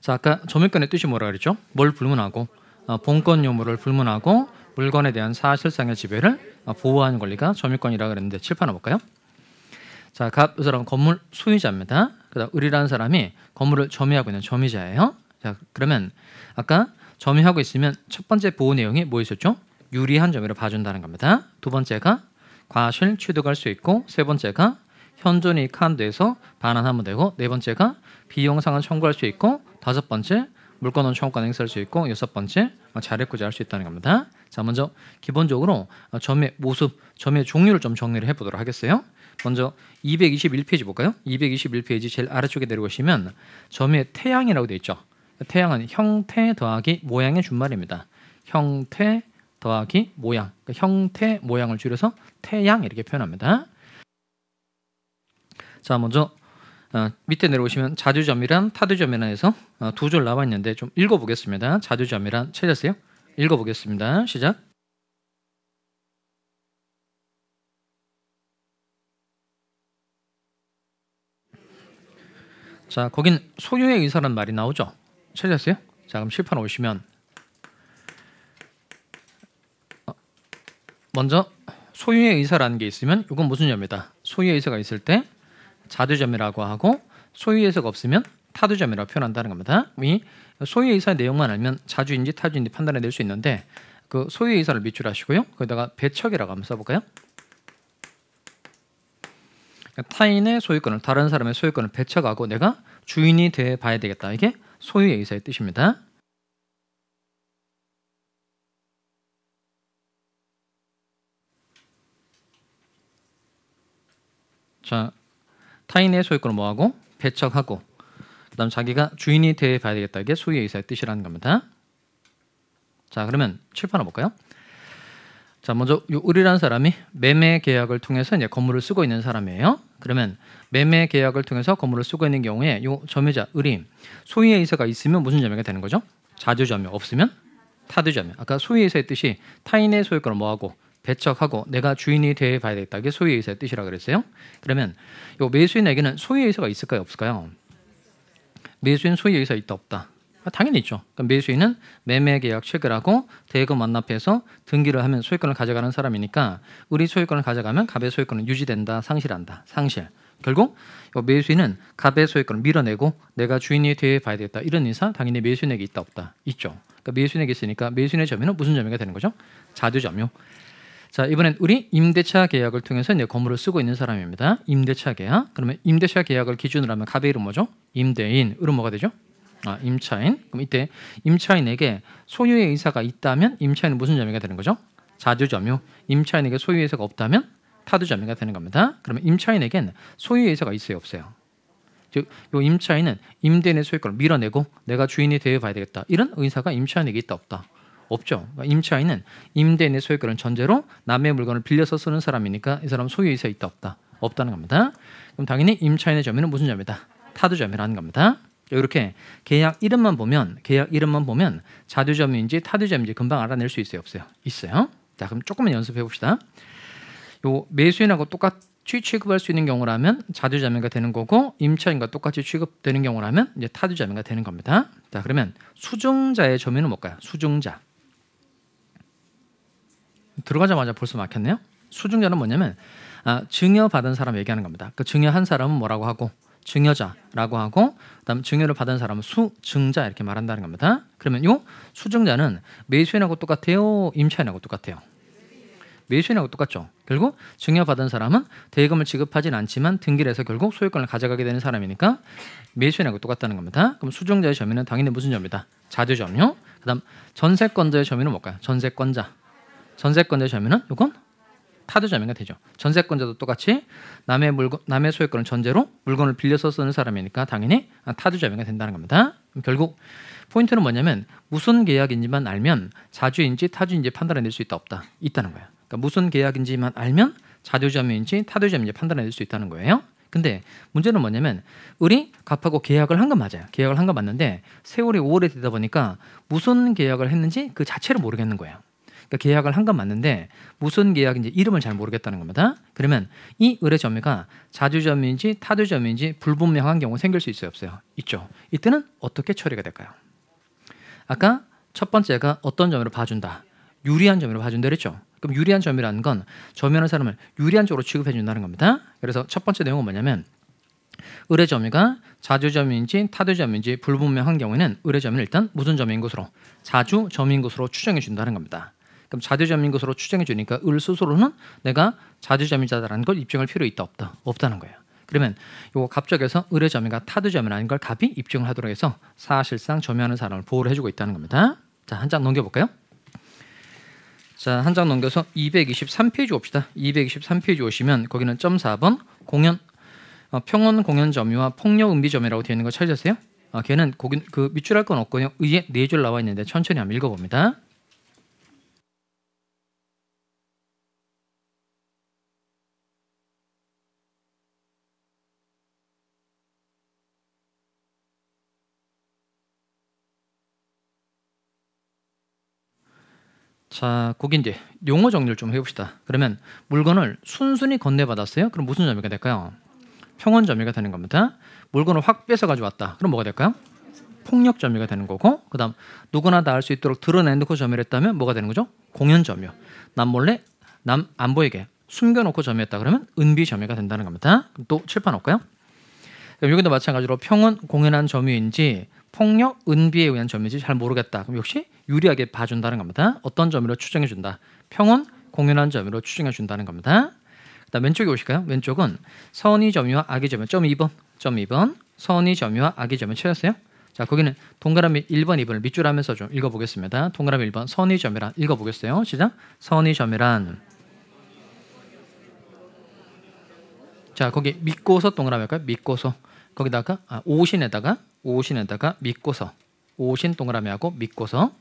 자, 아까 점유권의 뜻이 뭐라 그랬죠? 뭘 불문하고 본권 유무를 불문하고 물건에 대한 사실상의 지배를 보호하는 권리가 점유권이라고 그랬는데 칠판 한번 볼까요? 자, 갑 이 사람은 건물 소유자입니다. 그다음 을이라는 사람이 건물을 점유하고 있는 점유자예요. 자, 그러면 아까 점유하고 있으면 첫 번째 보호 내용이 뭐 있었죠? 유리한 점유를 봐준다는 겁니다. 두 번째가 과실 취득할 수 있고, 세 번째가 현존이익 한도에서 반환하면 되고, 네 번째가 비용상환 청구할 수 있고, 다섯 번째 물권원 청구권 행사할 수 있고, 여섯 번째 자력구제할 수 있다는 겁니다. 자, 먼저 기본적으로 점유의 모습, 점유의 종류를 좀 정리를 해보도록 하겠어요. 먼저 221페이지 볼까요? 221페이지 제일 아래쪽에 내려오시면 점유의 태양이라고 되어 있죠. 태양은 형태 더하기 모양의 준말입니다. 형태 더하기 모양, 그러니까 형태 모양을 줄여서 태양 이렇게 표현합니다. 자, 먼저 밑에 내려오시면 자주점이란 타주점이란 해서 두 줄 나와 있는데 좀 읽어보겠습니다. 자주점이란 찾았어요? 읽어보겠습니다. 시작. 자, 거긴 소유의 의사란 말이 나오죠. 찾았어요? 자, 그럼 칠판 오시면 먼저 소유의 의사라는 게 있으면 이건 무슨 점이다? 소유의 의사가 있을 때 자주점이라고 하고, 소유의 의사가 없으면 타주점이라고 표현한다는 겁니다. 이 소유의 의사의 내용만 알면 자주인지 타주인지 판단해 낼 수 있는데 그 소유의 의사를 밑줄 하시고요. 거기다가 배척이라고 한번 써볼까요? 타인의 소유권을, 다른 사람의 소유권을 배척하고 내가 주인이 돼 봐야 되겠다. 이게 소유의 의사의 뜻입니다. 자, 타인의 소유권을 뭐하고? 배척하고, 그 다음 자기가 주인이 돼 봐야 되겠다. 이게 소유의 의사의 뜻이라는 겁니다. 자, 그러면 칠판 볼까요? 자, 먼저 이 을이라는 사람이 매매 계약을 통해서 이제 건물을 쓰고 있는 사람이에요. 그러면 매매 계약을 통해서 건물을 쓰고 있는 경우에 이 점유자 을이 소유의 의사가 있으면 무슨 점유가 되는 거죠? 자주점유, 없으면 타주점유. 아까 소유의 의사의 뜻이 타인의 소유권을 뭐하고? 배척하고 내가 주인이 돼 봐야 되겠다. 이게 소유의 의사의 뜻이라고 그랬어요. 그러면 이 매수인에게는 소유의 의사가 있을까요? 없을까요? 매수인 소유의 의사 있다 없다? 당연히 있죠. 그러니까 매수인은 매매계약 체결하고 대금 완납해서 등기를 하면 소유권을 가져가는 사람이니까 을이 소유권을 가져가면 갑의 소유권은 유지된다, 상실한다. 상실. 결국 매수인은 갑의 소유권을 밀어내고 내가 주인이 돼 봐야 되겠다. 이런 의사 당연히 매수인에게 있다 없다? 있죠. 그러니까 매수인에게 있으니까 매수인의 점유는 무슨 점유가 되는 거죠? 자주점유. 자, 이번엔 우리 임대차 계약을 통해서 이제 건물을 쓰고 있는 사람입니다. 임대차 계약. 그러면 임대차 계약을 기준으로 하면 갑의 이름 뭐죠? 임대인. 을은 뭐가 되죠? 임차인. 그럼 이때 임차인에게 소유의 의사가 있다면 임차인은 무슨 점유가 되는 거죠? 자주점유. 임차인에게 소유의 의사가 없다면 타주점유가 되는 겁니다. 그러면 임차인에겐 소유의 의사가 있어요, 없어요? 즉, 이 임차인은 임대인의 소유권을 밀어내고 내가 주인이 되어 봐야 되겠다. 이런 의사가 임차인에게 있다 없다? 없죠. 그러니까 임차인은 임대인의 소유권을 전제로 남의 물건을 빌려서 쓰는 사람이니까 이 사람 소유의 의사 있다 없다? 없다는 겁니다. 그럼 당연히 임차인의 점유는 무슨 점이다? 타주점유라는 겁니다. 이렇게 계약 이름만 보면 자주점유인지 타주점유인지 금방 알아낼 수 있어요, 없어요? 있어요. 자, 그럼 조금만 연습해 봅시다. 요 매수인하고 똑같이 취급할 수 있는 경우라면 자주점유가 되는 거고, 임차인과 똑같이 취급되는 경우라면 이제 타주점유가 되는 겁니다. 자, 그러면 수증자의 점유는 뭘까요? 수증자. 들어가자마자 벌써 막혔네요. 수증자는 뭐냐면 증여받은 사람 얘기하는 겁니다. 그 증여한 사람은 뭐라고 하고? 증여자라고 하고, 그다음 증여를 받은 사람은 수증자 이렇게 말한다는 겁니다. 그러면 이 수증자는 매수인하고 똑같아요? 임차인하고 똑같아요? 매수인하고 똑같죠. 결국 증여받은 사람은 대금을 지급하진 않지만 등기를 해서 결국 소유권을 가져가게 되는 사람이니까 매수인하고 똑같다는 겁니다. 그럼 수증자의 점유는 당연히 무슨 점이다? 자주점유. 그다음 전세권자의 점유는 뭘까요? 전세권자. 전세권자의 점유는 이건 타주점유가 되죠. 전세권자도 똑같이 남의 소유권을 전제로 물건을 빌려서 쓰는 사람이니까 당연히 타주점유가 된다는 겁니다. 결국 포인트는 뭐냐면 무슨 계약인지만 알면 자주인지 타주인지 판단해낼 수 있다 없다? 있다는 거예요. 그러니까 무슨 계약인지만 알면 자주점유인지 타주점유인지 판단해낼 수 있다는 거예요. 근데 문제는 뭐냐면 을이 갑하고 계약을 한 건 맞아요. 계약을 한 건 맞는데 세월이 5월이 되다 보니까 무슨 계약을 했는지 그 자체를 모르겠는 거예요. 그러니까 계약을 한 건 맞는데 무슨 계약인지 이름을 잘 모르겠다는 겁니다. 그러면 이 의뢰 점유가 자주점유인지 타주점유인지 불분명한 경우 생길 수 있어요, 없어요? 있죠. 이때는 어떻게 처리가 될까요? 아까 첫 번째가 어떤 점유로 봐준다. 유리한 점유로 봐준다 그랬죠. 그럼 유리한 점유라는 건 점유하는 사람을 유리한 쪽으로 취급해 준다는 겁니다. 그래서 첫 번째 내용은 뭐냐면 의뢰 점유가 자주 점유인지 타주 점유인지 불분명한 경우에는 의뢰 점유는 일단 무슨 점유인 것으로 자주 점유인 것으로 추정해 준다는 겁니다. 그럼 자주 점유인 것으로 추정해 주니까 을 스스로는 내가 자주 점유자다라는 걸 입증할 필요 있다 없다? 없다는 거예요. 그러면 요거 갑작에서 의뢰 점유가 타주 점유라는 걸 갑이 입증을 하도록 해서 사실상 점유하는 사람을 보호를 해주고 있다는 겁니다. 자, 한 장 넘겨볼까요? 자, 한 장 넘겨서 223페이지 옵시다. 223페이지 오시면 거기는 점 4번 평원 공연 점유와 폭력 은비 점유라고 되어 있는 거 찾으셨어요? 걔는 거기 그 밑줄 할 건 없고요. 의에 4줄 나와 있는데 천천히 한번 읽어봅니다. 자, 거기 이제 용어 정리를 좀 해봅시다. 그러면 물건을 순순히 건네받았어요? 그럼 무슨 점유가 될까요? 평원 점유가 되는 겁니다. 물건을 확 뺏어 가지고 왔다. 그럼 뭐가 될까요? 폭력 점유가 되는 거고, 그다음 누구나 다 알 수 있도록 드러내놓고 점유를 했다면 뭐가 되는 거죠? 공연 점유. 남 몰래 남 안 보이게 숨겨놓고 점유했다 그러면 은비 점유가 된다는 겁니다. 그럼 또 칠판 올까요? 여기도 마찬가지로 평원 공연한 점유인지 폭력 은비에 의한 점유인지 잘 모르겠다. 그럼 역시 유리하게 봐준다는 겁니다. 어떤 점유로 추정해준다? 평원 공연한 점유로 추정해준다는 겁니다. 그다음 왼쪽에 오실까요? 왼쪽은 선의 점유와 악의 점유. 점 2번 선의 점유와 악의 점유 찾았어요? 자, 거기는 동그라미 1번, 2번을 밑줄 하면서 좀 읽어보겠습니다. 동그라미 1번 선의 점유란 읽어보겠어요. 시작. 선의 점유란. 자, 거기 믿고서 동그라미 할까요? 믿고서. 거기다가 오신에다가 믿고서. 오신 동그라미하고 믿고서.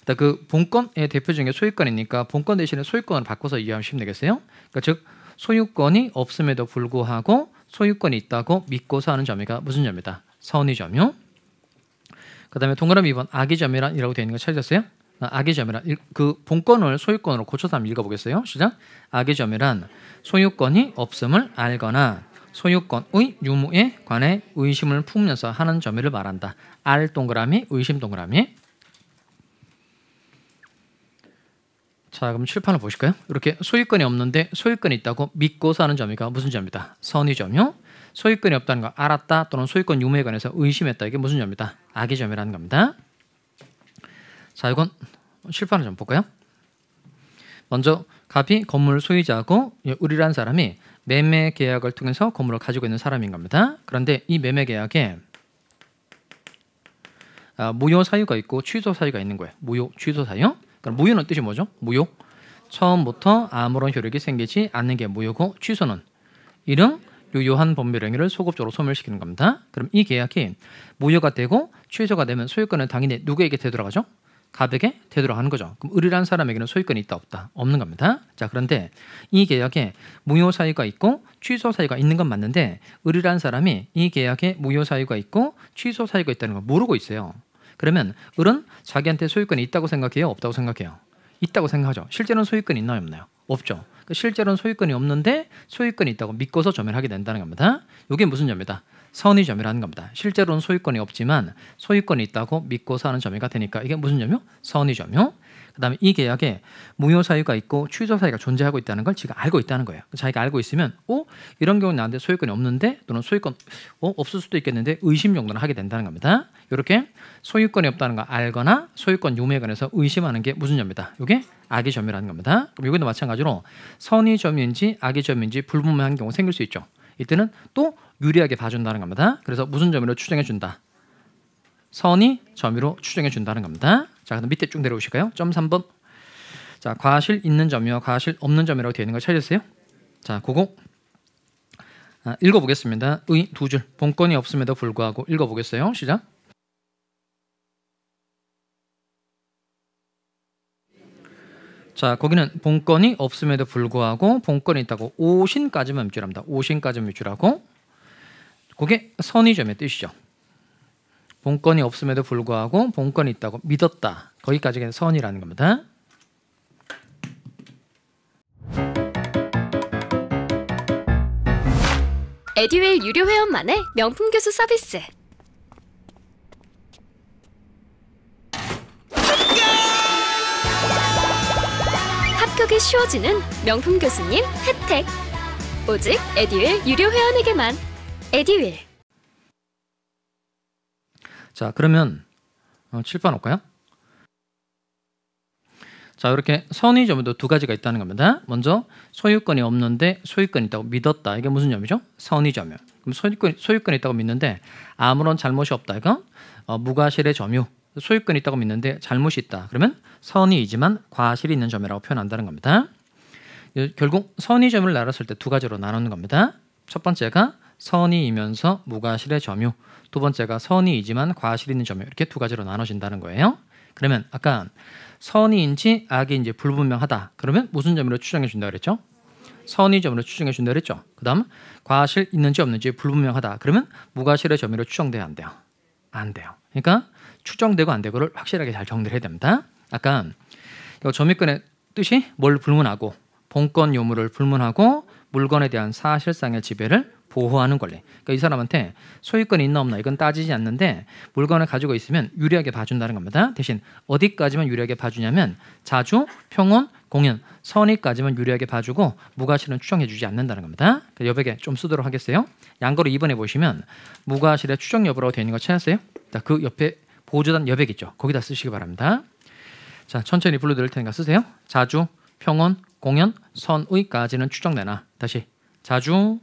그다음 그 본권의 대표 중에 소유권이니까 본권 대신에 소유권을 바꿔서 이해하시면 되겠어요. 그러니까 즉 소유권이 없음에도 불구하고 소유권이 있다고 믿고서 하는 점유가 무슨 점유다? 선의 점유. 그다음에 동그라미 2번 악의 점유란이라고 되어 있는 거 찾으셨어요? 악의 점유란 그 본권을 소유권으로 고쳐서 한번 읽어보겠어요. 시작. 악의 점유란 소유권이 없음을 알거나 소유권의 유무에 관해 의심을 품으면서 하는 점유를 말한다. 알 동그라미 의심 동그라미. 자, 그럼 칠판을 보실까요? 이렇게 소유권이 없는데 소유권이 있다고 믿고서 하는 점유가 무슨 점유다? 선의 점유. 소유권이 없다는 거 알았다 또는 소유권 유무에 관해서 의심했다. 이게 무슨 점유다? 악의 점유라는 겁니다. 자, 이건 칠판을 좀 볼까요? 먼저 갑이 건물 소유자고 을이라는 사람이 매매 계약을 통해서 건물을 가지고 있는 사람인 겁니다. 그런데 이 매매 계약에 무효 사유가 있고 취소 사유가 있는 거예요. 무효, 취소 사유. 그럼 무효는 뜻이 뭐죠? 무효. 처음부터 아무런 효력이 생기지 않는 게 무효고 취소는 이릉 유효한 법률 행위를 소급적으로 소멸시키는 겁니다. 그럼 이 계약이 무효가 되고 취소가 되면 소유권은 당연히 누구에게 되돌아가죠? 갑에게 되돌아가는 거죠. 그럼 을이라는 사람에게는 소유권이 있다 없다? 없는 겁니다. 자, 그런데 이 계약에 무효 사유가 있고 취소 사유가 있는 건 맞는데 을이라는 사람이 이 계약에 무효 사유가 있고 취소 사유가 있다는 걸 모르고 있어요. 그러면 을은 자기한테 소유권이 있다고 생각해요? 없다고 생각해요? 있다고 생각하죠. 실제로는 소유권이 있나요? 없나요? 없죠. 실제로는 소유권이 없는데 소유권이 있다고 믿고서 점유를 하게 된다는 겁니다. 이게 무슨 점유다? 선의 점유라는 겁니다. 실제로는 소유권이 없지만 소유권이 있다고 믿고서 하는 점유가 되니까 이게 무슨 점유? 선의 점유. 그 다음에 이 계약에 무효 사유가 있고 취소 사유가 존재하고 있다는 걸 지가 알고 있다는 거예요. 자기가 알고 있으면 이런 경우는 나한테 소유권이 없는데 또는 소유권 없을 수도 있겠는데 의심 정도는 하게 된다는 겁니다. 이렇게 소유권이 없다는 걸 알거나 소유권 유무에 관해서 의심하는 게 무슨 점유다? 이게 악의 점유라는 겁니다. 그럼 이것도 마찬가지로 선의 점유인지 악의 점유인지 불분명한 경우 생길 수 있죠. 이때는 또 유리하게 봐준다는 겁니다. 그래서 무슨 점유로 추정해준다? 선의 점유로 추정해준다는 겁니다. 자, 그럼 밑에 쭉 내려오실까요? 점 3번. 자, 과실 있는 점유와 과실 없는 점유라고 되어 있는 거 찾으셨어요? 자, 그거 읽어보겠습니다. 의 두 줄. 본권이 없음에도 불구하고 읽어보겠어요. 시작. 자, 거기는 본권이 없음에도 불구하고 본권이 있다고 오신까지만 밑줄합니다. 오신까지만 밑줄하고 그게 선의 점유의 뜻이죠. 본권이 없음에도 불구하고 본권이 있다고 믿었다. 거기까지가 선이라는 겁니다. 에듀윌 유료 회원만의 명품 교수 서비스. 합격이 쉬워지는 명품 교수님 혜택. 오직 에듀윌 유료 회원에게만. 에듀윌. 자, 그러면 칠판 올까요? 자, 이렇게 선의점에도 두 가지가 있다는 겁니다. 먼저 소유권이 없는데 소유권이 있다고 믿었다. 이게 무슨 점이죠? 선의점이요. 그럼 소유권이 있다고 믿는데 아무런 잘못이 없다. 이거 무과실의 점유. 소유권이 있다고 믿는데 잘못이 있다. 그러면 선의이지만 과실이 있는 점이라고 표현한다는 겁니다. 결국 선의점을 나눴을 때 두 가지로 나누는 겁니다. 첫 번째가 선의이면서 무과실의 점유. 두 번째가 선의이지만 과실이 있는 점유. 이렇게 두 가지로 나눠진다는 거예요. 그러면 아까 선의인지 악의인지 불분명하다. 그러면 무슨 점으로 추정해 준다 그랬죠? 선의점으로 추정해 준다 그랬죠? 그 다음 과실 있는지 없는지 불분명하다. 그러면 무과실의 점유로 추정돼야 안 돼요? 안 돼요. 그러니까 추정되고 안 되고를 확실하게 잘 정리를 해야 됩니다. 아까 점유권의 뜻이 뭘 불문하고 본권 요물을 불문하고 물건에 대한 사실상의 지배를 보호하는 권리. 그러니까 이 사람한테 소유권이 있나 없나 이건 따지지 않는데 물건을 가지고 있으면 유리하게 봐준다는 겁니다. 대신 어디까지만 유리하게 봐주냐면 자주, 평온, 공연, 선의까지만 유리하게 봐주고 무과실은 추정해주지 않는다는 겁니다. 여백에 좀 쓰도록 하겠어요. 양거로 2번에 보시면 무과실의 추정 여부라고 되어 있는 거 찾았어요? 자, 그 옆에 보조단 여백 있죠. 거기다 쓰시기 바랍니다. 자, 천천히 불러드릴 테니까 쓰세요. 자주, 평온, 공연, 선의까지는 추정되나. 다시 자주,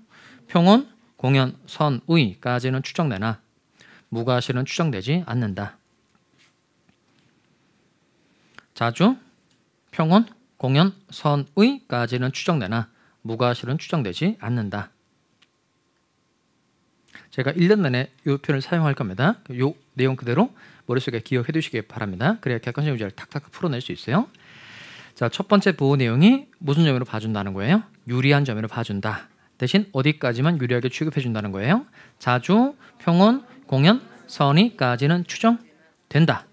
평온, 공연, 선의까지는 추정되나 무과실은 추정되지 않는다. 자주, 평온, 공연, 선의까지는 추정되나 무과실은 추정되지 않는다. 제가 1년 내내 이 표현을 사용할 겁니다. 이 내용 그대로 머릿속에 기억해 두시기 바랍니다. 그래야 객관식 문제를 탁탁 풀어낼 수 있어요. 자, 첫 번째 보호 내용이 무슨 점으로 봐준다는 거예요? 유리한 점으로 봐준다. 대신 어디까지만 유리하게 취급해 준다는 거예요? 자주, 평온, 공연, 선의까지는 추정된다.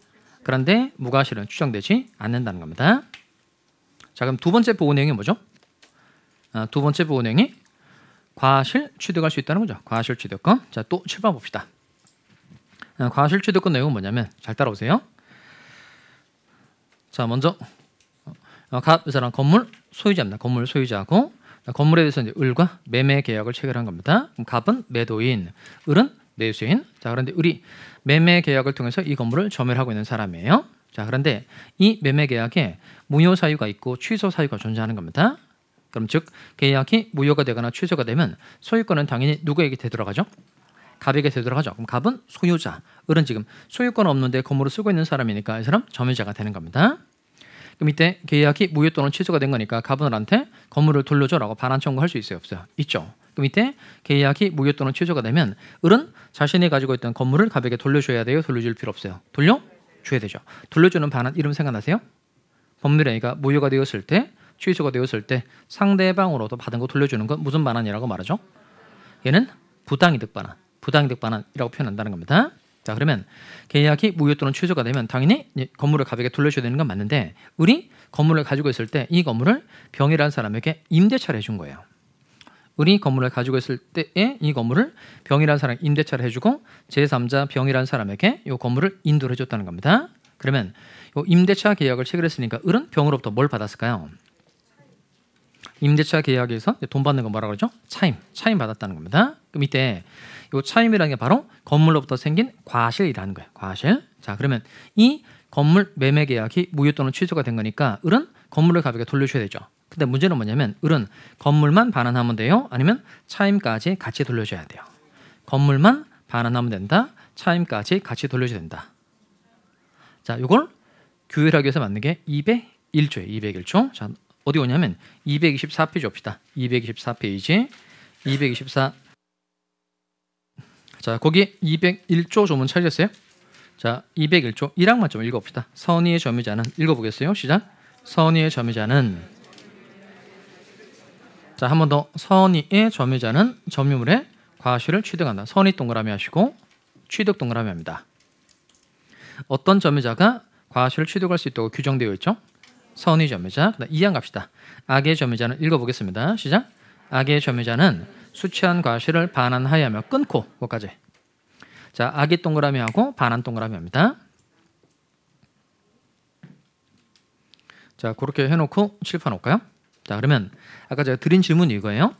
그런데 무과실은 추정되지 않는다는 겁니다. 자, 그럼 두 번째 보호 내용이 뭐죠? 두 번째 보호 내용이 과실 취득할 수 있다는 거죠. 과실 취득권. 자, 또 7번 봅시다. 과실 취득권 내용은 뭐냐면 잘 따라오세요. 자, 먼저 이 사람 건물 소유자입니다. 건물 소유자고 건물에 대해서 이제 을과 매매 계약을 체결한 겁니다. 그럼 갑은 매도인, 을은 매수인. 자, 그런데 을이 매매 계약을 통해서 이 건물을 점유하고 있는 사람이에요. 자, 그런데 이 매매 계약에 무효 사유가 있고 취소 사유가 존재하는 겁니다. 그럼 즉 계약이 무효가 되거나 취소가 되면 소유권은 당연히 누구에게 되돌아가죠? 갑에게 되돌아가죠. 그럼 갑은 소유자, 을은 지금 소유권 없는데 건물을 쓰고 있는 사람이니까 이 사람 점유자가 되는 겁니다. 그럼 이때 계약이 무효 또는 취소가 된 거니까 갑은 을한테 건물을 돌려줘라고 반환 청구할 수 있어요? 없어요? 있죠. 그럼 이때 계약이 무효 또는 취소가 되면 을은 자신이 가지고 있던 건물을 갑에게 돌려줘야 돼요? 돌려줄 필요 없어요? 돌려줘야 되죠. 돌려주는 반환 이름 생각나세요? 법률행위가 무효가 되었을 때, 취소가 되었을 때 상대방으로도 받은 거 돌려주는 건 무슨 반환이라고 말하죠? 얘는 부당이득 반환, 부당이득 반환이라고 표현한다는 겁니다. 자, 그러면 계약이 무효 또는 취소가 되면 당연히 건물을 갑에게 돌려줘야 되는 건 맞는데 을이 건물을 가지고 있을 때 이 건물을 병이라는 사람에게 임대차를 해준 거예요. 을이 건물을 가지고 있을 때에 이 건물을 병이라는 사람에게 임대차를 해주고 제3자 병이라는 사람에게 이 건물을 인도를 해줬다는 겁니다. 그러면 이 임대차 계약을 체결했으니까 을은 병으로부터 뭘 받았을까요? 임대차 계약에서 돈 받는 거 뭐라 그러죠? 차임 받았다는 겁니다. 그럼 이때 이 차임이라는 게 바로 건물로부터 생긴 과실이라는 거예요. 과실. 자, 그러면 이 건물 매매 계약이 무효 또는 취소가 된 거니까 을은 건물을 갑에게 돌려줘야 되죠. 근데 문제는 뭐냐면 을은 건물만 반환하면 돼요? 아니면 차임까지 같이 돌려줘야 돼요? 건물만 반환하면 된다. 차임까지 같이 돌려줘야 된다. 자, 이걸 규율하기 위해서 만든 게 201조예요. 201조. 자, 어디 오냐면 224페이지 옵시다. 224페이지. 224. 자, 거기 201조 조문 찾으셨어요? 자, 201조 1항만 좀 읽어봅시다. 선의의 점유자는 읽어보겠어요. 시작. 선의의 점유자는, 자, 한 번 더. 선의의 점유자는 점유물의 과실을 취득한다. 선의 동그라미 하시고 취득 동그라미 합니다. 어떤 점유자가 과실을 취득할 수 있다고 규정되어 있죠? 선의 점유자. 2항 갑시다. 악의 점유자는 읽어보겠습니다. 시작. 악의 점유자는 수취한 과실을 반환하여하며 끊고 그것까지. 자, 아기 동그라미하고 반환 동그라미 합니다. 자, 그렇게 해놓고 칠판 올까요? 자, 그러면 아까 제가 드린 질문이 이거예요.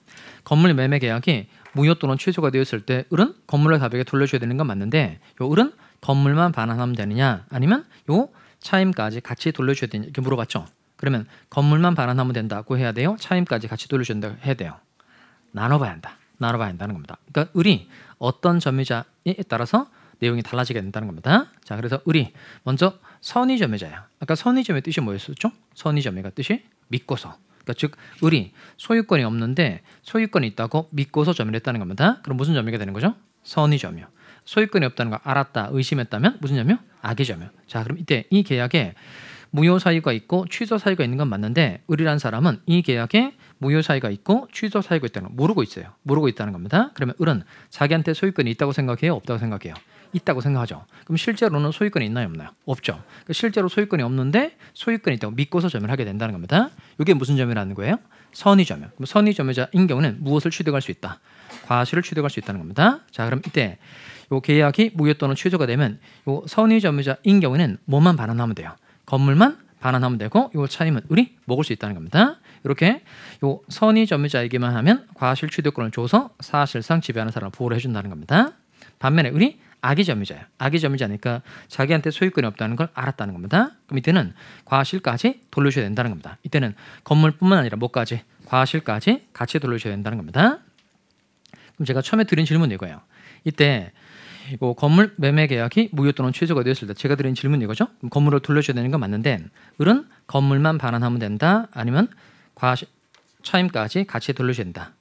건물 매매 계약이 무효 또는 취소가 되었을 때 을은 건물을 가격에 돌려줘야 되는 건 맞는데 요 을은 건물만 반환하면 되느냐 아니면 요 차임까지 같이 돌려줘야 되냐 이렇게 물어봤죠. 그러면 건물만 반환하면 된다고 해야 돼요? 차임까지 같이 돌려줘야 된다고 해야 돼요? 나눠봐야 한다. 나눠봐야 한다는 겁니다. 그러니까 을이 어떤 점유자에 따라서 내용이 달라지게 된다는 겁니다. 자, 그래서 을이 먼저 선의점유자야. 아까 선의점의 뜻이 뭐였었죠? 선의점유가 뜻이 믿고서. 그러니까 즉 을이 소유권이 없는데 소유권이 있다고 믿고서 점유를 했다는 겁니다. 그럼 무슨 점유가 되는 거죠? 선의점유. 소유권이 없다는 걸 알았다, 의심했다면 무슨 점유? 악의점유. 자, 그럼 이때 이 계약에 무효 사유가 있고 취소 사유가 있는 건 맞는데 을이란 사람은 이 계약에 무효 사유가 있고 취소 사유가 있다는 걸 모르고 있어요. 모르고 있다는 겁니다. 그러면 을은 자기한테 소유권이 있다고 생각해요? 없다고 생각해요? 있다고 생각하죠. 그럼 실제로는 소유권이 있나요? 없나요? 없죠. 그러니까 실제로 소유권이 없는데 소유권이 있다고 믿고서 점유를 하게 된다는 겁니다. 이게 무슨 점유라는 거예요? 선의점유. 그럼 선의점유자인 경우는 무엇을 취득할 수 있다? 과실을 취득할 수 있다는 겁니다. 자, 그럼 이때 요 계약이 무효 또는 취소가 되면 요 선의점유자인 경우에는 뭐만 반환하면 돼요? 건물만 반환하면 되고 요 차임은 을이 먹을 수 있다는 겁니다. 이렇게 요 선의점유자에게만 하면 과실 취득권을 줘서 사실상 지배하는 사람을 보호를 해준다는 겁니다. 반면에 을이 악의점유자예요. 악의점유자니까 자기한테 소유권이 없다는 걸 알았다는 겁니다. 그럼 이때는 과실까지 돌려줘야 된다는 겁니다. 이때는 건물뿐만 아니라 뭐까지? 과실까지 같이 돌려줘야 된다는 겁니다. 그럼 제가 처음에 드린 질문이 이거예요. 이때 요 건물 매매 계약이 무효 또는 취소가 되었을 때 제가 드린 질문이 이거죠. 그럼 건물을 돌려줘야 되는 건 맞는데 을은 건물만 반환하면 된다 아니면 과실 차임까지 같이 돌려줘야 된다.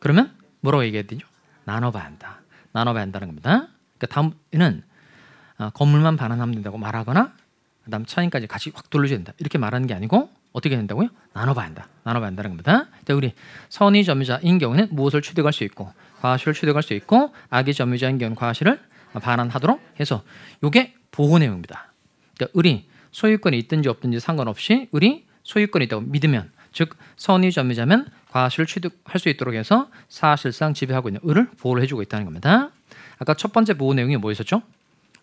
그러면 뭐라고 얘기해야 되죠? 나눠봐야 한다. 나눠봐야 한다는 겁니다. 그러니까 다음에는 건물만 반환하면 된다고 말하거나 그다음 차임까지 같이 확 돌려줘야 된다 이렇게 말하는 게 아니고 어떻게 된다고요? 나눠봐야 한다. 나눠봐야 한다는 겁니다. 우리 선의점유자인 경우는 무엇을 취득할 수 있고 과실을 취득할 수 있고 악의점유자인 경우는 과실을 반환하도록 해서 이게 보호 내용입니다. 그러니까 을이 소유권이 있든지 없든지 상관없이 을이 소유권이 있다고 믿으면 즉 선의점유자면 과실을 취득할 수 있도록 해서 사실상 지배하고 있는 을을 보호를 해주고 있다는 겁니다. 아까 첫 번째 보호 내용이 뭐였었죠?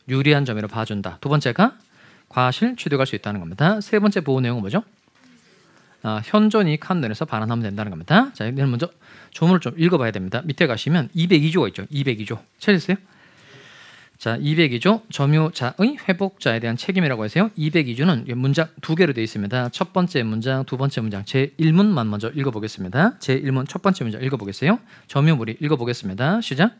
유리한 점유를 봐준다. 두 번째가 과실 취득할 수 있다는 겁니다. 세 번째 보호 내용은 뭐죠? 현존이익 한도에서 반환하면 된다는 겁니다. 자, 이제는 먼저 조문을 좀 읽어봐야 됩니다. 밑에 가시면 202조가 있죠. 202조 찾으세요. 자, 202조 점유자의 회복자에 대한 책임이라고 해서요. 202조는 문장 두 개로 되어 있습니다. 첫 번째 문장, 두 번째 문장. 제 1문만 먼저 읽어보겠습니다. 제 1문 첫 번째 문장 읽어보겠어요. 점유물이 읽어보겠습니다. 시작.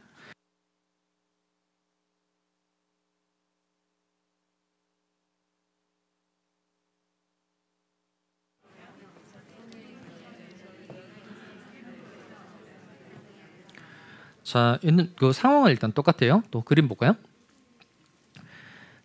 자, 있는 그 상황은 일단 똑같아요. 또 그림 볼까요?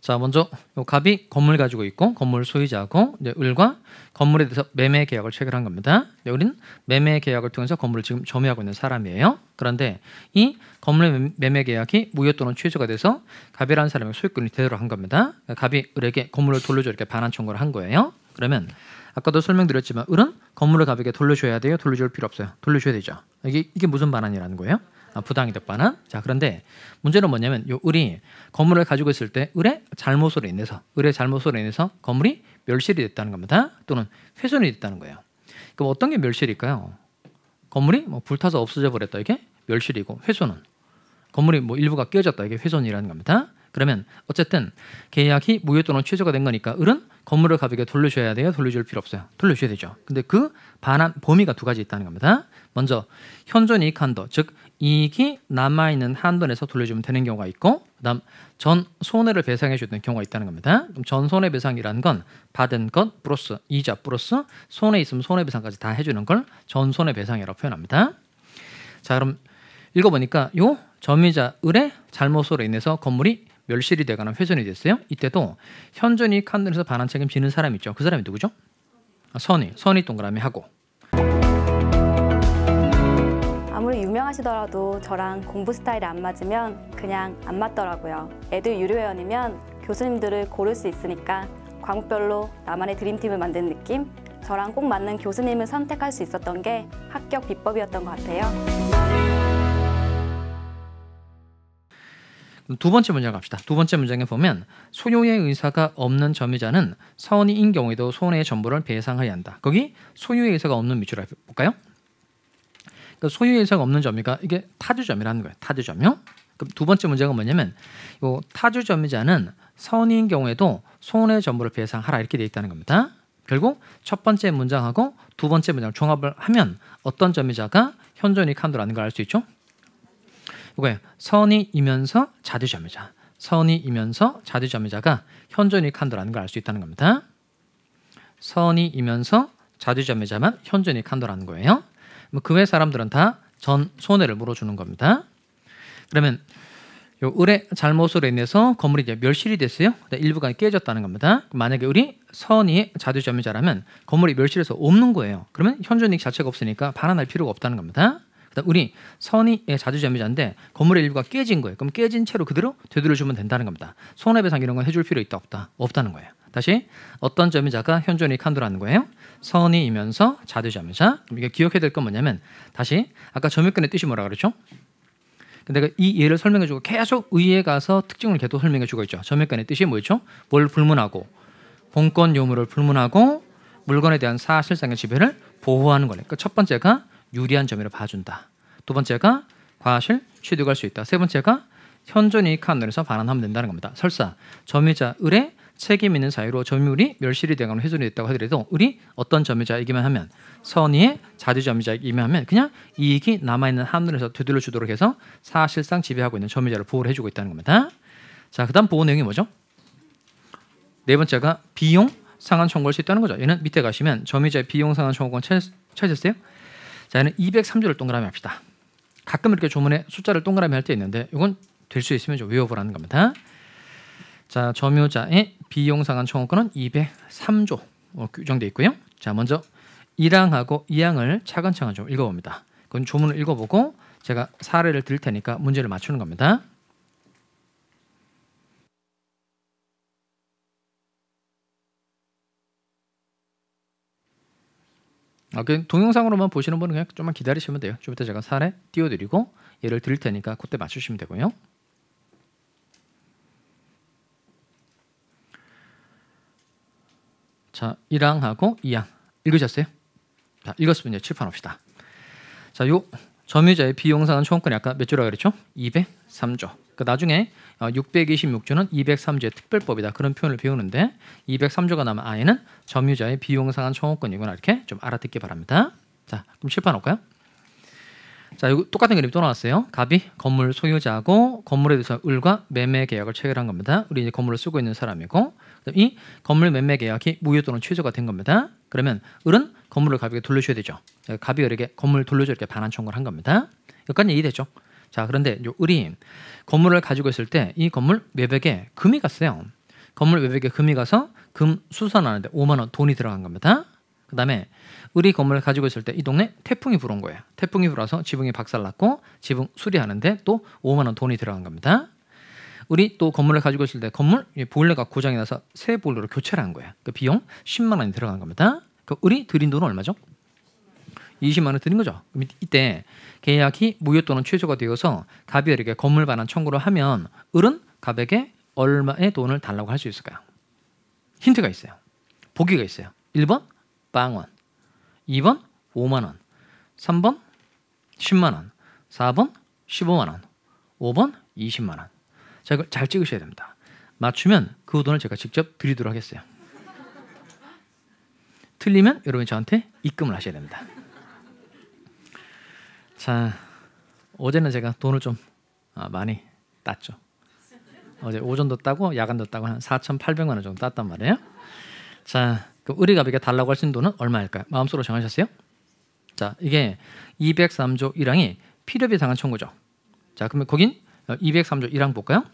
자, 먼저 요 갑이 건물 가지고 있고 건물 소유자하고 이제 을과 건물에 대해서 매매 계약을 체결한 겁니다. 우리는 매매 계약을 통해서 건물을 지금 점유하고 있는 사람이에요. 그런데 이 건물 매매 계약이 무효 또는 취소가 돼서 갑이라는 사람이 소유권이 되도록 한 겁니다. 갑이 을에게 건물을 돌려줘 이렇게 반환 청구를 한 거예요. 그러면 아까도 설명드렸지만 을은 건물을 갑에게 돌려줘야 돼요? 돌려줄 필요 없어요? 돌려줘야 되죠. 이게 무슨 반환이라는 거예요? 부당이득 반환. 자, 그런데 문제는 뭐냐면 요 을이 건물을 가지고 있을 때 을의 잘못으로 인해서 건물이 멸실이 됐다는 겁니다. 또는 훼손이 됐다는 거예요. 그럼 어떤 게 멸실일까요? 건물이 뭐 불타서 없어져 버렸다 이게 멸실이고 훼손은 건물이 뭐 일부가 깨졌다 이게 훼손이라는 겁니다. 그러면 어쨌든 계약이 무효 또는 취소가 된 거니까 을은 건물을 갑에게 돌려줘야 돼요? 돌려줄 필요 없어요? 돌려줘야 되죠. 근데 그 반환 범위가 두 가지 있다는 겁니다. 먼저 현존이익 한도, 즉 이익이 남아있는 한도 내에서 돌려주면 되는 경우가 있고 그다음 전 손해를 배상해 주는 경우가 있다는 겁니다. 그럼 전 손해배상이라는 건 받은 것 플러스 이자 플러스 손해 있으면 손해배상까지 다 해주는 걸 전 손해배상이라고 표현합니다. 자, 그럼 읽어보니까 요 점유자 을의 잘못으로 인해서 건물이 멸실이 되거나 훼손이 됐어요. 이때도 현존이익 한도에서 반환 책임지는 사람이 있죠. 그 사람이 누구죠? 선의 동그라미 하고. 아무리 유명하시더라도 저랑 공부 스타일이 안 맞으면 그냥 안 맞더라고요. 에듀 유료회원이면 교수님들을 고를 수 있으니까 과목별로 나만의 드림팀을 만든 느낌? 저랑 꼭 맞는 교수님을 선택할 수 있었던 게 합격 비법이었던 것 같아요. 두 번째 문제 갑시다. 두 번째 문장에 보면 소유의 의사가 없는 점유자는 선의인 경우에도 손해의 전부를 배상해야 한다. 거기 소유의 의사가 없는 밑줄을 볼까요? 그러니까 소유의 의사가 없는 점유가 이게 타주점이라는 거예요. 타주점유. 그럼 두 번째 문제가 뭐냐면 요 타주점유자는 선의인 경우에도 손해의 전부를 배상하라 이렇게 돼 있다는 겁니다. 결국 첫 번째 문장하고 두 번째 문장 종합을 하면 어떤 점유자가 현존이익 한도라는 걸 알 수 있죠? 이거예요. 선의이면서 자주점유자. 선의이면서 자주점유자가 현존이익 한도라는 걸 알 수 있다는 겁니다. 선의이면서 자주점유자만 현존이익 한도라는 거예요. 그 외 사람들은 다 전 손해를 물어주는 겁니다. 그러면 요 을의 잘못으로 인해서 건물이 이제 멸실이 됐어요. 일부가 깨졌다는 겁니다. 만약에 을이 선의의 자주점유자라면 건물이 멸실해서 없는 거예요. 그러면 현존이익 자체가 없으니까 반환할 필요가 없다는 겁니다. 그다음 우리 선의의 자주점유자인데 건물의 일부가 깨진 거예요. 그럼 깨진 채로 그대로 되돌려주면 된다는 겁니다. 손해배상 이런 건 해줄 필요 있다 없다? 없다는 거예요. 다시 어떤 점유자가 현존이익 한도라는 거예요? 선의이면서 자주점유자. 그럼 이게 기억해야 될 건 뭐냐면 다시 아까 점유권의 뜻이 뭐라 그랬죠? 내가 이 예를 설명해주고 계속 의에 가서 특징을 계속 설명해주고 있죠. 점유권의 뜻이 뭐였죠? 뭘 불문하고 본권 요물을 불문하고 물건에 대한 사실상의 지배를 보호하는 거네. 그러니까 첫 번째가 유리한 점유를 봐준다. 두 번째가 과실 취득할 수 있다. 세 번째가 현존이익 한도에서 반환하면 된다는 겁니다. 설사 점유자 을의 책임 있는 사유로 점유율이 멸실이 되거나 훼손이 됐다고 하더라도 을이 어떤 점유자이기만 하면 선의의 자주점유자이기만 하면 그냥 이익이 남아있는 한도에서 되돌려주도록 해서 사실상 지배하고 있는 점유자를 보호를 해주고 있다는 겁니다. 자, 그 다음 보호 내용이 뭐죠? 네 번째가 비용 상환 청구할 수 있다는 거죠. 얘는 밑에 가시면 점유자의 비용 상환 청구권 찾으셨어요? 자, 얘는 203조를 동그라미 합시다. 가끔 이렇게 조문에 숫자를 동그라미 할 때 있는데 이건 될 수 있으면 좀 외워보라는 겁니다. 자, 점유자의 비용 상환 청구권은 203조 규정되어 있고요. 자, 먼저 1항하고 2항을 차근차근 좀 읽어봅니다. 그건 조문을 읽어보고 제가 사례를 드릴 테니까 문제를 맞추는 겁니다. 동영상으로만 보시는 분은 그냥 좀만 기다리시면 돼요. 좀 이따 제가 사례 띄워드리고 예를 드릴 테니까 그때 맞추시면 되고요. 자, 1항하고 2항 읽으셨어요? 자, 읽었으면 이제 칠판 옵시다. 자, 요 점유자의 비용 상환 청구권이 아까 몇 조라고 그랬죠? 203조. 그 나중에 626조는 203조의 특별법이다. 그런 표현을 배우는데 203조가 나면 아예는 점유자의 비용 상환 청구권이구나 이렇게 좀 알아듣기 바랍니다. 자, 그럼 칠판 올까요? 자, 이거 똑같은 그림이 또 나왔어요. 갑이 건물 소유자하고 건물에 대해서 을과 매매 계약을 체결한 겁니다. 우리 이제 건물을 쓰고 있는 사람이고 이 건물 매매 계약이 무효 또는 취소가 된 겁니다. 그러면 을은 건물을 갑에게 돌려줘야 되죠. 갑이 을에게 건물 돌려줘 이렇게 반환 청구를 한 겁니다. 여기까지 이해되죠? 자, 그런데 요 을이 건물을 가지고 있을 때 이 건물 매백에 금이 갔어요. 건물 매백에 금이 가서 금 수선하는데 5만 원 돈이 들어간 겁니다. 그 다음에 을이 건물을 가지고 있을 때 이 동네 태풍이 불어온 거예요. 태풍이 불어서 지붕이 박살났고 지붕 수리하는데 또 5만 원 돈이 들어간 겁니다. 을이 또 건물을 가지고 있을 때 건물 보일러가 고장이 나서 새 보일러로 교체를 한 거예요. 그 비용 10만 원이 들어간 겁니다. 그 을이 들인 돈은 얼마죠? 20만 원 드린 거죠. 그럼 이때 계약이 무효 또는 취소가 되어서 갑이 을에게 건물 반환 청구를 하면 을은 갑에게 얼마의 돈을 달라고 할 수 있을까요? 힌트가 있어요. 보기가 있어요. 1번 빵원, 2번 5만 원, 3번 10만 원, 4번 15만 원, 5번 20만 원. 자, 이걸 잘 찍으셔야 됩니다. 맞추면 그 돈을 제가 직접 드리도록 하겠어요. 틀리면 여러분이 저한테 입금을 하셔야 됩니다. 자, 어제는 제가 돈을 좀 많이 땄죠. 어제 오전도 따고 야간도 따고 한 4,800만 원 정도 땄단 말이에요. 자, 그럼 을이 갑에게 달라고 하신 돈은 얼마일까요? 마음속으로 정하셨어요? 자, 이게 203조 1항이 필요비 상환 청구죠. 자, 그러면 거긴 203조 1항 볼까요?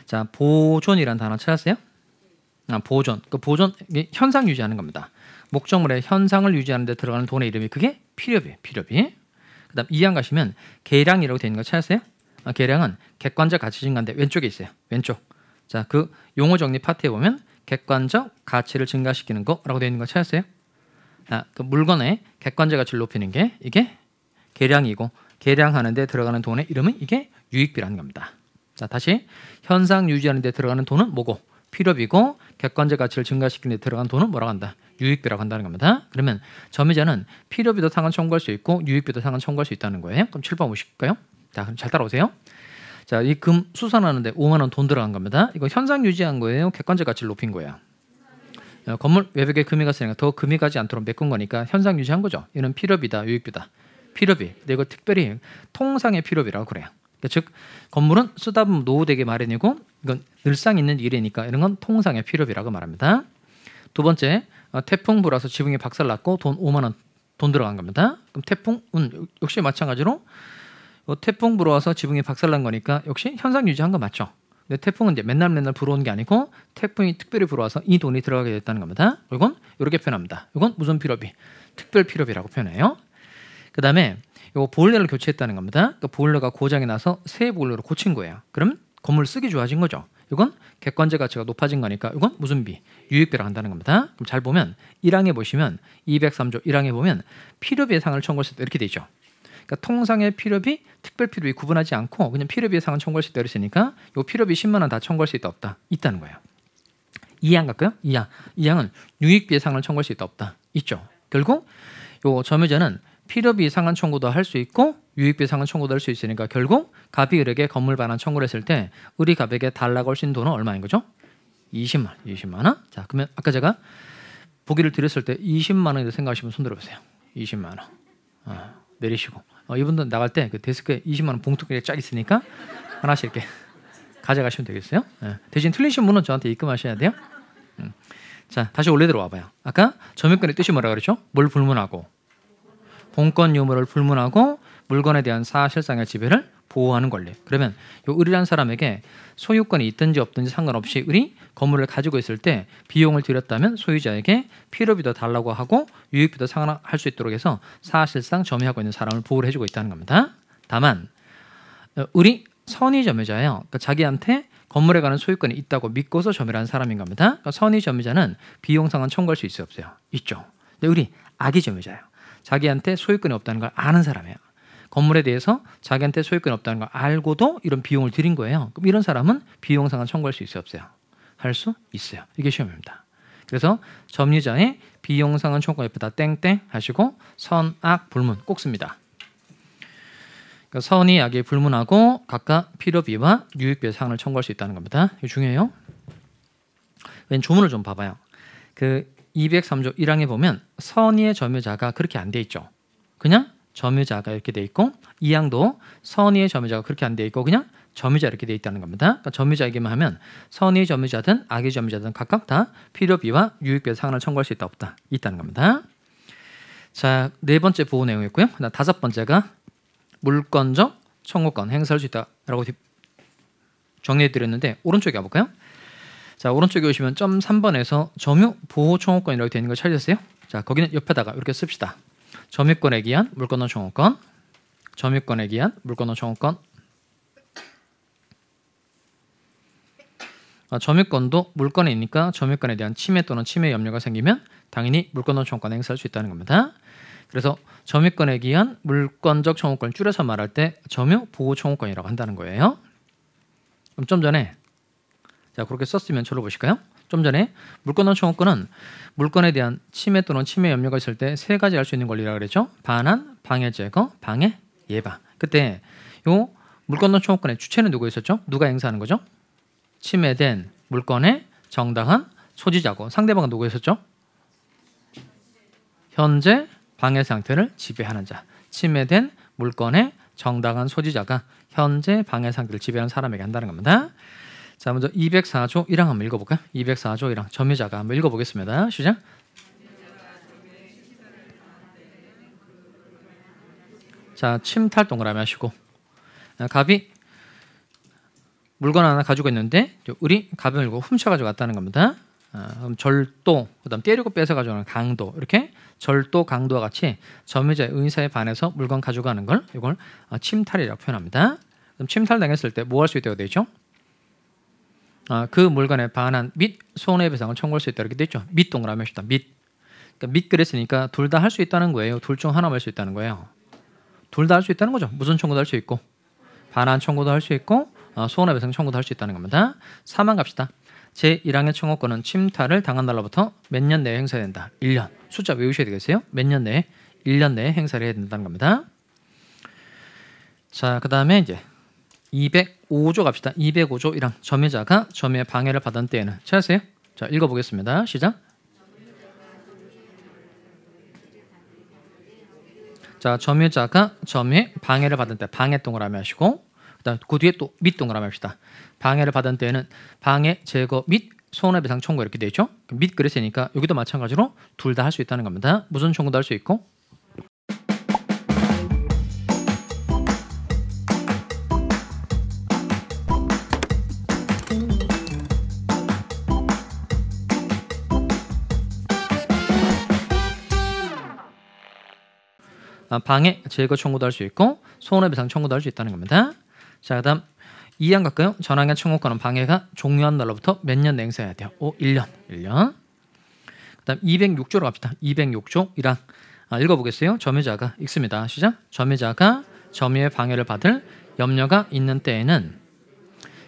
자, 보존이라는 단어 찾았어요? 보존. 그 보존 이게 현상 유지하는 겁니다. 목적물의 현상을 유지하는 데 들어가는 돈의 이름이 그게 필요비, 필요비. 그다음 2항 가시면 계량이라고 되어 있는 거 찾았어요? 계량은 객관적 가치 증가인데 왼쪽에 있어요. 왼쪽. 자, 그 용어 정리 파트에 보면 객관적 가치를 증가시키는 거라고 되어 있는 거 찾았어요? 그 물건의 객관적 가치를 높이는 게 이게 계량이고 계량하는 데 들어가는 돈의 이름은 이게 유익비라는 겁니다. 자, 다시 현상 유지하는 데 들어가는 돈은 뭐고? 필요비고 객관적 가치를 증가시키는 데 들어가는 돈은 뭐라고 한다? 유익비라고 한다는 겁니다. 그러면 점유자는 필요비도 상환 청구할 수 있고 유익비도 상환 청구할 수 있다는 거예요. 그럼 7번 보실까요? 자, 그럼 잘 따라오세요. 자, 이 금 수선하는데 5만 원 돈 들어간 겁니다. 이거 현상 유지한 거예요? 객관적 가치를 높인 거예요? 건물 외벽에 금이 갔으니까 더 금이 가지 않도록 메꾼 거니까 현상 유지한 거죠. 이는 필요비다, 유익비다. 필요비. 근데 이거 특별히 통상의 필요비라고 그래요. 그러니까 즉 건물은 쓰다 보면 노후되게 마련이고 이건 늘상 있는 일이니까 이런 건 통상의 필요비라고 말합니다. 두 번째, 태풍 불어서 지붕이 박살났고 돈 5만 원 돈 들어간 겁니다. 그럼 태풍은 역시 마찬가지로 태풍 불어와서 지붕이 박살난 거니까 역시 현상 유지한 거 맞죠? 근데 태풍은 이제 맨날 불어온 게 아니고 태풍이 특별히 불어와서 이 돈이 들어가게 됐다는 겁니다. 이건 이렇게 표현합니다. 이건 무슨 필요비? 특별 필요비라고 표현해요. 그 다음에 이거 보일러를 교체했다는 겁니다. 그러니까 보일러가 고장이 나서 새 보일러로 고친 거예요. 그럼 건물 쓰기 좋아진 거죠. 이건 객관적 가치가 높아진 거니까 이건 무슨 비? 유익비라고 한다는 겁니다. 그럼 잘 보면 1항에 보시면 203조 1항에 보면 필요비의 상을 청구할 수 있다 이렇게 돼 있죠. 그러니까 통상의 필요비, 특별 필요비 구분하지 않고 그냥 필요비의 상을 청구할 수 있다 이랬으니까 이 필요비 10만 원 다 청구할 수 있다 없다? 있다는 거예요. 2항 갈까요? 2항. 2항은 유익비의 상을 청구할 수 있다 없다? 있죠. 결국 요 점유자는 필요비 상환 청구도 할 수 있고 유익비 상환 청구도 할 수 있으니까 결국 갑이 을에게 건물 반환 청구를 했을 때 을이 갑에게 달라고 할 수 있는 돈은 얼마인 거죠? 20만 원. 자, 그러면 아까 제가 보기를 드렸을 때 20만 원이라고 생각하시면 손 들어보세요. 20만 원. 내리시고 이분들 나갈 때 그 데스크에 20만 원 봉투가 쫙 있으니까 하나씩 이렇게 가져가시면 되겠어요. 대신 틀리신 분은 저한테 입금하셔야 돼요. 자, 다시 원래 들어와봐요. 아까 점유권의 뜻이 뭐라 그랬죠? 뭘 불문하고 본권 유무를 불문하고 물건에 대한 사실상의 지배를 보호하는 권리. 그러면 요 을이라는 사람에게 소유권이 있든지 없든지 상관없이 을이 건물을 가지고 있을 때 비용을 들였다면 소유자에게 필요비도 달라고 하고 유익비도 상환할 수 있도록 해서 사실상 점유하고 있는 사람을 보호를 해주고 있다는 겁니다. 다만 을이 선의 점유자예요. 그러니까 자기한테 건물에 관한 소유권이 있다고 믿고서 점유를 한 사람인 겁니다. 그러니까 선의 점유자는 비용 상환 청구할 수 있어요, 없어요? 있죠. 근데 을이 악의 점유자예요. 자기한테 소유권이 없다는 걸 아는 사람이에요. 건물에 대해서 자기한테 소유권이 없다는 걸 알고도 이런 비용을 들인 거예요. 그럼 이런 사람은 비용 상환 청구할 수 있어요, 없어요? 할 수 있어요. 이게 시험입니다. 그래서 점유자의 비용 상환 청구 옆에다 땡땡 하시고 선악 불문 꼭 씁니다. 그러니까 선이 악의 불문하고 각각 필요비와 유익비의 상환을 청구할 수 있다는 겁니다. 이거 중요해요. 왼 조문을 좀 봐봐요. 그 203조 1항에 보면 선의의 점유자가 그렇게 안 돼 있죠. 그냥 점유자가 이렇게 돼 있고 2항도 선의의 점유자가 그렇게 안 돼 있고 그냥 점유자 이렇게 돼 있다는 겁니다. 그러니까 점유자에게만 하면 선의 점유자든 악의 점유자든 각각 다 필요비와 유익비의 상환을 청구할 수 있다 없다? 있다는 겁니다. 자, 네 번째 보호 내용이었고요. 다섯 번째가 물권적 청구권 행사할 수 있다라고 정리해 드렸는데 오른쪽에 가볼까요? 자, 오른쪽에 오시면 점 3번에서 점유 보호 청구권이라고 되어 있는 걸 찾으셨어요? 자, 거기는 옆에다가 이렇게 씁시다. 점유권에 기한 물권적 청구권, 점유권에 기한 물권적 청구권. 점유권도 물건에 있으니까 점유권에 대한 침해 또는 침해 염려가 생기면 당연히 물권적 청구권을 행사할 수 있다는 겁니다. 그래서 점유권에 기한 물권적 청구권을 줄여서 말할 때 점유 보호 청구권이라고 한다는 거예요. 그럼 좀 전에 자, 그렇게 썼으면 저로 보실까요? 좀 전에 물권적 청구권은 물건에 대한 침해 또는 침해 염려가 있을 때 세 가지 할 수 있는 권리라고 그랬죠. 반환, 방해 제거, 방해 예방. 그때 요 물권적 청구권의 주체는 누구 있었죠? 누가 행사하는 거죠? 침해된 물건의 정당한 소지자고 상대방은 누구 있었죠? 현재 방해 상태를 지배하는 자. 침해된 물건의 정당한 소지자가 현재 방해 상태를 지배하는 사람에게 한다는 겁니다. 자, 먼저 204조 1항 한번 읽어볼까요? 204조 1항 점유자가 한번 읽어보겠습니다. 시작. 자, 침탈 동그라미 하시고 갑이 물건 하나 가지고 있는데 을이 갑을 들고 훔쳐가지고 갔다는 겁니다. 그럼 절도, 그다음 때리고 뺏어 가져가는 강도, 이렇게 절도, 강도와 같이 점유자의 의사에 반해서 물건 가져가는 걸 이걸 침탈이라고 표현합니다. 그럼 침탈당했을 때 뭐 할 수 있다고 되죠? 그 물건에 반한 및 손해배상을 청구할 수 있다 이렇게 되어 있죠. 및 동그라미 합시다. 및 그러니까 및 그랬으니까 둘 다 할 수 있다는 거예요. 둘 중 하나만 할 수 있다는 거예요. 둘 다 할 수 있다는 거죠. 무슨 청구도 할 수 있고 반환 청구도 할 수 있고 손해배상 청구도 할 수 있다는 겁니다. 4만 갑시다. 제1항의 청구권은 침탈을 당한 날로부터 몇 년 내에 행사된다. 1년. 숫자 외우셔야 되겠어요. 몇 년 내에 1년 내에 행사를 해야 된다는 겁니다. 자, 그 다음에 이제 205조 갑시다. 205조 1항 점유자가 점유의 방해를 받은 때에는 찾으세요. 자, 읽어보겠습니다. 시작. 자, 점유자가 점유의 방해를 받은 때 방해 동그라미 하시고 그다음 그 뒤에 또 및 동그라미 합시다. 방해를 받은 때에는 방해 제거 및 손해배상 청구 이렇게 돼 있죠. 및 그랬으니까 여기도 마찬가지로 둘 다 할 수 있다는 겁니다. 무슨 청구도 할 수 있고 방해 제거 청구도 할 수 있고 손해배상 청구도 할 수 있다는 겁니다. 자, 그다음 2항 갈까요? 전항의 청구권은 방해가 종료한 날로부터 몇 년 내에 행사해야 돼요? 1년. 그다음 206조로 갑시다. 206조 1항 읽어보겠어요. 점유자가 읽습니다. 시작. 점유자가 점유의 방해를 받을 염려가 있는 때에는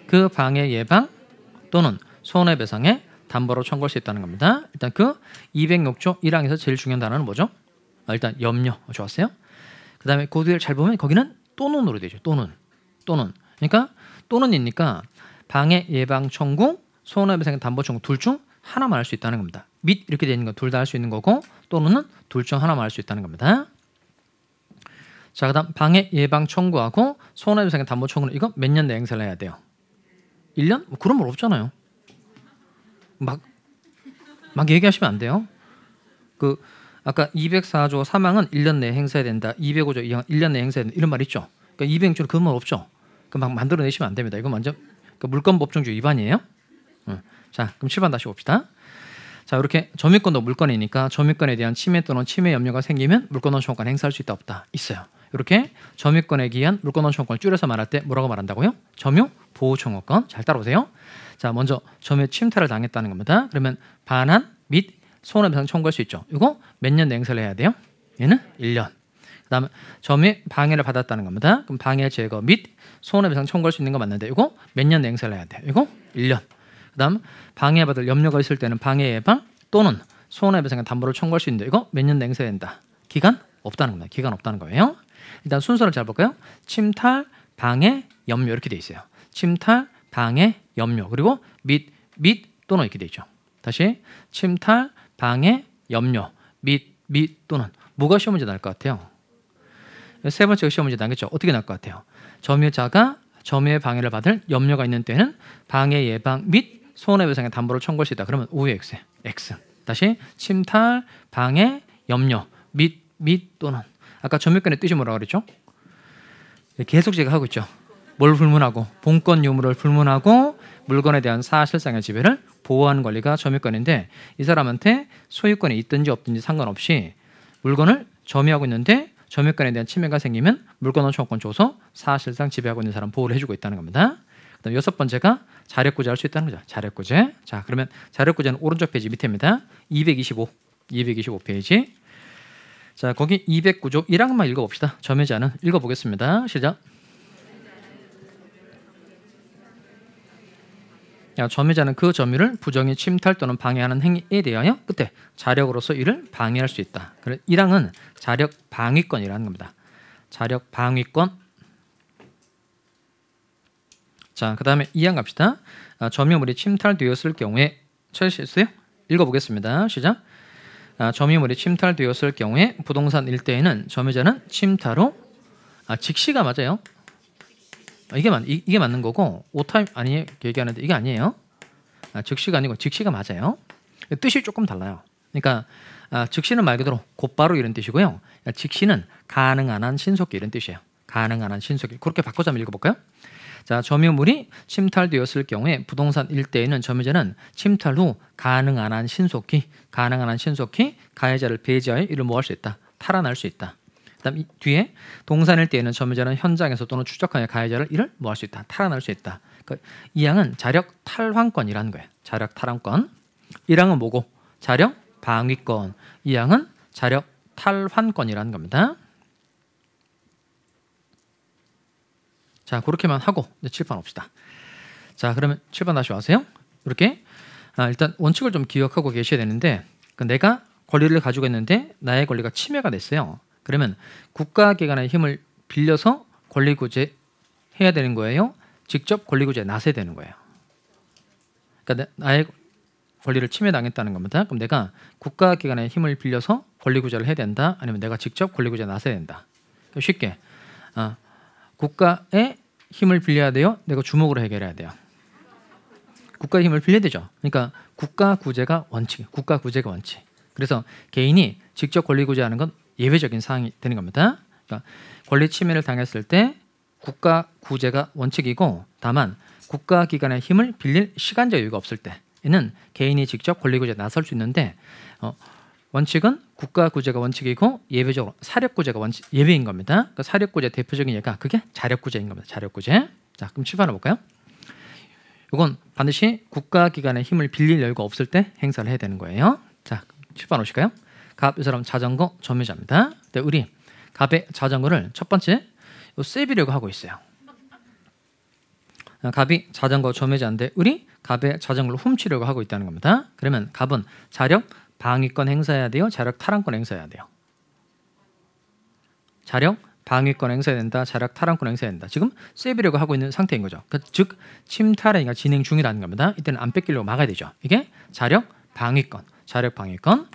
그 방해 예방 또는 손해배상에 담보로 청구할 수 있다는 겁니다. 일단 그 206조 1항에서 제일 중요한 단어는 뭐죠? 일단 염려. 좋았어요. 그 다음에 그 뒤를 잘 보면 거기는 또는으로 되죠. 또는. 그러니까 또는이니까 방해 예방 청구, 손해배상 담보 청구 둘 중 하나만 할 수 있다는 겁니다. 및 이렇게 되어 있는 건 둘 다 할 수 있는 거고 또는 둘 중 하나만 할 수 있다는 겁니다. 자, 그다음 방해 예방 청구하고 손해배상 담보 청구는 이거 몇 년 내에 행사를 해야 돼요? 1년? 뭐 그런 말 없잖아요. 막 얘기하시면 안 돼요. 그 아까 204조 3항은 1년 내에 행사해야 된다. 205조 2항은 1년 내에 행사해야 된다. 이런 말 있죠. 그러니까 206조는 그런 말 없죠. 막 만들어내시면 안 됩니다. 이건 완전 물권법정주 위반이에요. 자, 그럼 7번 다시 봅시다. 자, 이렇게 점유권도 물권이니까 점유권에 대한 침해 또는 침해 염려가 생기면 물권원 청구권 행사할 수 있다 없다 있어요. 이렇게 점유권에 기한 물권원 청구권을 줄여서 말할 때 뭐라고 말한다고요? 점유 보호 청구권. 잘 따라오세요. 자, 먼저 점유 침탈을 당했다는 겁니다. 그러면 반환 및 손해배상 청구할 수 있죠. 이거 몇 년 내에 행사를 해야 돼요? 얘는 1년. 그다음에 점유 방해를 받았다는 겁니다. 그럼 방해 제거 및 손해배상 청구할 수 있는 거 맞는데 이거 몇 년 내에 행사를 해야 돼요? 이거 1년. 그다음 방해받을 염려가 있을 때는 방해 예방 또는 손해배상의 담보를 청구할 수 있는데 이거 몇 년 내에 행사해야 된다? 기간 없다는 겁니다. 기간 없다는 거예요. 일단 순서를 잘 볼까요? 침탈, 방해, 염려 이렇게 돼 있어요. 침탈, 방해, 염려 그리고 및 또는 이렇게 돼 있죠. 다시 침탈, 방해, 염려, 및 또는 뭐가 시험 문제 나올 것 같아요? 세 번째가 시험 문제 나겠죠. 어떻게 나올 것 같아요? 점유자가 점유의 방해를 받을 염려가 있는 때는 방해 예방 및 손해배상의 담보를 청구할 수 있다. 그러면 5의 X. 다시 침탈, 방해, 염려, 및 또는 아까 점유권의 뜻이 뭐라고 그랬죠? 계속 제가 하고 있죠. 뭘 불문하고 본권 유무를 불문하고 물건에 대한 사실상의 지배를 보호하는 권리가 점유권인데 이 사람한테 소유권이 있든지 없든지 상관없이 물건을 점유하고 있는데 점유권에 대한 침해가 생기면 물권원 청구권 줘서 사실상 지배하고 있는 사람 보호를 해주고 있다는 겁니다. 그다음 6번째가 자력구제 할 수 있다는 거죠. 자력구제. 자, 그러면 자력구제는 오른쪽 페이지 밑에입니다. 225 페이지. 자, 거기 209조 1항만 읽어봅시다. 점유자는 읽어보겠습니다. 시작. 점유자는 그 점유를 부정히 침탈 또는 방해하는 행위에 대하여 끝에 자력으로서 이를 방해할 수 있다. 1항은 자력 방위권이라는 겁니다. 자력 방위권. 자, 그 다음에 2항 갑시다. 점유물이 침탈되었을 경우에 찾으셨어요? 읽어보겠습니다. 시작. 점유물이 침탈되었을 경우에 부동산 일대에는 점유자는 침탈 후 직시가 맞아요. 이게 맞는 거고 오타임 아니에요. 얘기하는데 이게 아니에요. 즉시가 아니고 직시가 맞아요. 뜻이 조금 달라요. 그러니까 즉시는 말 그대로 곧바로 이런 뜻이고요. 직시는 가능한 한 신속히 이런 뜻이에요. 가능한 한 신속히. 그렇게 바꿔서 한번 읽어볼까요? 자, 점유물이 침탈되었을 경우에 부동산 일대에는 점유자는 침탈 후 가능한 한 신속히 가해자를 배제하여 이를 뭐 할 수 있다. 탈환할 수 있다. 그다음 뒤에 동산일 때에는 점유자는 현장에서 또는 추적하여 가해자를 이를 뭐 할 수 있다. 탈환할 수 있다. 그러니까 이 항은 자력 탈환권이라는 거예요. 자력 탈환권. 1항은 뭐고? 자력 방위권. 이 양은 자력 탈환권이라는 겁니다. 자, 그렇게만 하고 이제 칠판 봅시다. 자, 그러면 칠판 다시 와세요. 이렇게 일단 원칙을 좀 기억하고 계셔야 되는데, 내가 권리를 가지고 있는데 나의 권리가 침해가 됐어요. 그러면 국가기관의 힘을 빌려서 권리구제 해야 되는 거예요? 직접 권리구제에 나서야 되는 거예요. 그러니까 나의 권리를 침해당했다는 겁니다. 그럼 내가 국가기관의 힘을 빌려서 권리구제를 해야 된다? 아니면 내가 직접 권리구제에 나서야 된다? 쉽게 국가의 힘을 빌려야 돼요? 내가 주먹으로 해결해야 돼요? 국가의 힘을 빌려야 되죠. 그러니까 국가구제가 원칙, 국가구제가 원칙. 그래서 개인이 직접 권리구제하는 건 예외적인 사항이 되는 겁니다. 그러니까 권리 침해를 당했을 때 국가구제가 원칙이고, 다만 국가기관의 힘을 빌릴 시간적 여유가 없을 때에는 개인이 직접 권리구제에 나설 수 있는데, 원칙은 국가구제가 원칙이고 예외적으로 사력구제가 예외인 겁니다. 그러니까 사력구제 대표적인 예가 그게 자력구제인 겁니다. 자력구제. 자, 그럼 칠판을 볼까요? 이건 반드시 국가기관의 힘을 빌릴 여유가 없을 때 행사를 해야 되는 거예요. 자, 칠판 오실까요? 갑, 이 사람 자전거 점유자입니다. 근데 우리 갑의 자전거를 첫 번째 세비려고 하고 있어요. 갑이 자전거 점유자인데 우리 갑의 자전거를 훔치려고 하고 있다는 겁니다. 그러면 갑은 자력 방위권 행사해야 돼요? 자력 탈환권 행사해야 돼요? 자력 방위권 행사해야 된다. 자력 탈환권 행사해야 된다. 지금 세비려고 하고 있는 상태인 거죠. 그러니까 즉 침탈행위가 진행 중이라는 겁니다. 이때는 안 뺏기려고 막아야 되죠. 이게 자력 방위권, 자력 방위권.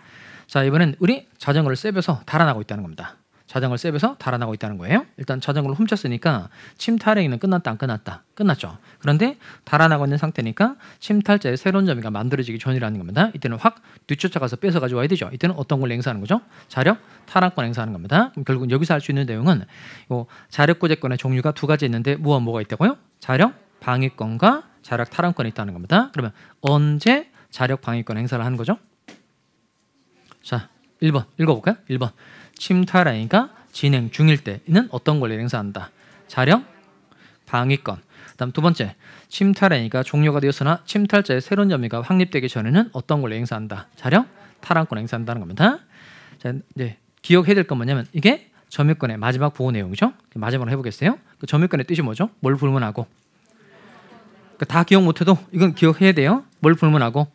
자, 이번엔 우리 자전거를 세벼서 달아나고 있다는 겁니다. 자전거를 세벼서 달아나고 있다는 거예요. 일단 자전거를 훔쳤으니까 침탈행위는 끝났다 안 끝났다? 끝났죠. 그런데 달아나고 있는 상태니까 침탈자의 새로운 점유가 만들어지기 전이라는 겁니다. 이때는 확 뒤쫓아가서 뺏어가지고 와야 되죠. 이때는 어떤 걸 행사하는 거죠? 자력 탈환권 행사하는 겁니다. 그럼 결국 여기서 할 수 있는 내용은 자력구제권의 종류가 두 가지 있는데 뭐가 있다고요? 자력 방위권과 자력 탈환권이 있다는 겁니다. 그러면 언제 자력 방위권 행사를 하는 거죠? 자, 1번 읽어볼까요? 1번 침탈행위가 진행 중일 때는 어떤 권리를 행사한다? 자력 방위권. 다음 두 번째, 침탈행위가 종료가 되었으나 침탈자의 새로운 점유가 확립되기 전에는 어떤 권리를 행사한다? 자력 탈환권 행사한다는 겁니다. 자, 이제 기억해야 될 건 뭐냐면 이게 점유권의 마지막 보호 내용이죠. 마지막으로 해보겠어요. 그 점유권의 뜻이 뭐죠? 뭘 불문하고? 그러니까 다 기억 못해도 이건 기억해야 돼요. 뭘 불문하고?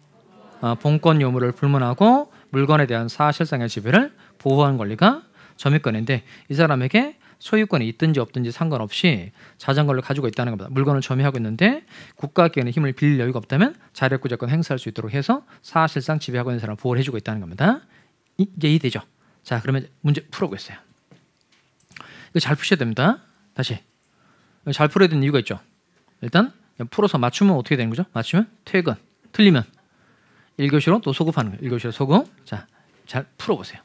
본권 요물을 불문하고 물건에 대한 사실상의 지배를 보호하는 권리가 점유권인데, 이 사람에게 소유권이 있든지 없든지 상관없이 자전거를 가지고 있다는 겁니다. 물건을 점유하고 있는데 국가기관의 힘을 빌릴 여유가 없다면 자력구제권 행사할 수 있도록 해서 사실상 지배하고 있는 사람을 보호를 해주고 있다는 겁니다. 이제 이해되죠? 자, 그러면 문제 풀어보겠어요. 이거 잘 푸셔야 됩니다. 다시 잘 풀어야 되는 이유가 있죠. 일단 풀어서 맞추면 어떻게 되는 거죠? 맞추면 퇴근, 틀리면 1교시로 또 소급하는 거예요. 1교시로 소급. 자, 잘 풀어보세요.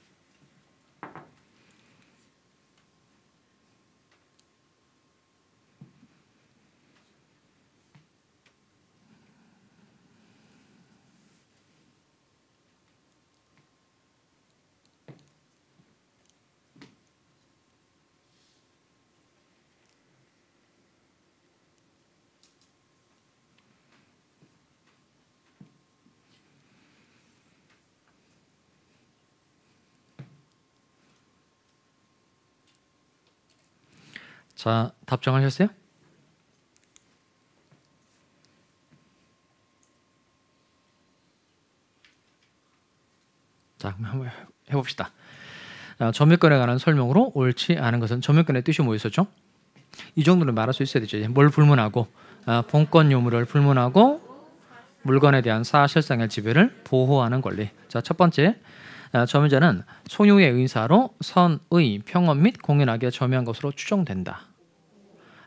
자, 답정하셨어요? 자, 그럼 한번 해봅시다. 점유권에 관한 설명으로 옳지 않은 것은, 점유권의 뜻이 뭐였었죠? 이 정도는 말할 수 있어야 되죠. 뭘 불문하고? 본권 요물을 불문하고 물건에 대한 사실상의 지배를 보호하는 권리. 자, 첫 번째, 점유자는 소유의 의사로 선의, 평온 및 공연하게 점유한 것으로 추정된다.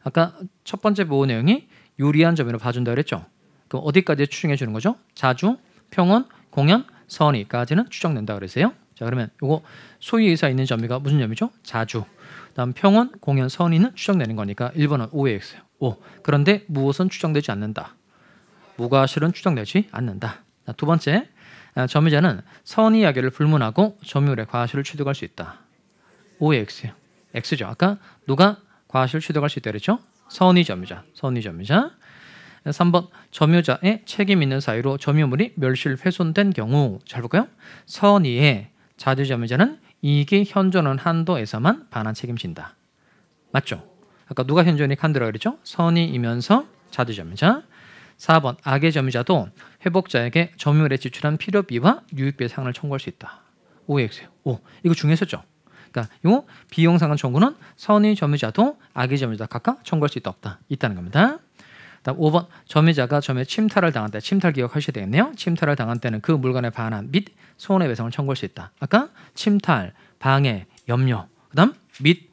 아까 첫 번째 보호 내용이 유리한 점유로 봐준다 그랬죠. 그럼 어디까지 추정해 주는 거죠? 자주, 평온, 공연, 선의까지는 추정된다 그랬어요. 자, 그러면 이거 소유 의사 있는 점유가 무슨 점유죠? 자주. 다음 평온, 공연, 선의는 추정되는 거니까 1번은 O의 X예요. O. 그런데 무엇은 추정되지 않는다? 무과실은 추정되지 않는다. 자, 두 번째, 점유자는 선의 이야기를 불문하고 점유물의 과실을 취득할 수 있다. O의 X예요. X죠. 아까 누가 과실을 취득할 수 있다 그랬죠? 선의 점유자. 선의 점유자. 3번 점유자의 책임 있는 사유로 점유물이 멸실 훼손된 경우 잘 볼까요? 선의의 자주점유자는 이익이 현존하는 한도에서만 반환 책임진다. 맞죠? 아까 누가 현존이익 한도라고 그랬죠? 선의이면서 자주점유자. 4번 악의 점유자도 회복자에게 점유물에 지출한 필요비와 유익비의 상환을 청구할 수 있다. OX요. 오, 이거 중요했었죠? 그러니까 요 비용상환 청구는 선의 점유자도 악의 점유자 각각 청구할 수 있다 없다 있다는 겁니다. 다음 5번 점유자가 점유에 침탈을 당한 때 침탈 기억하셔야 되겠네요. 침탈을 당한 때는 그 물건의 반환 및 손해배상을 청구할 수 있다. 아까 침탈, 방해, 염려, 그다음 및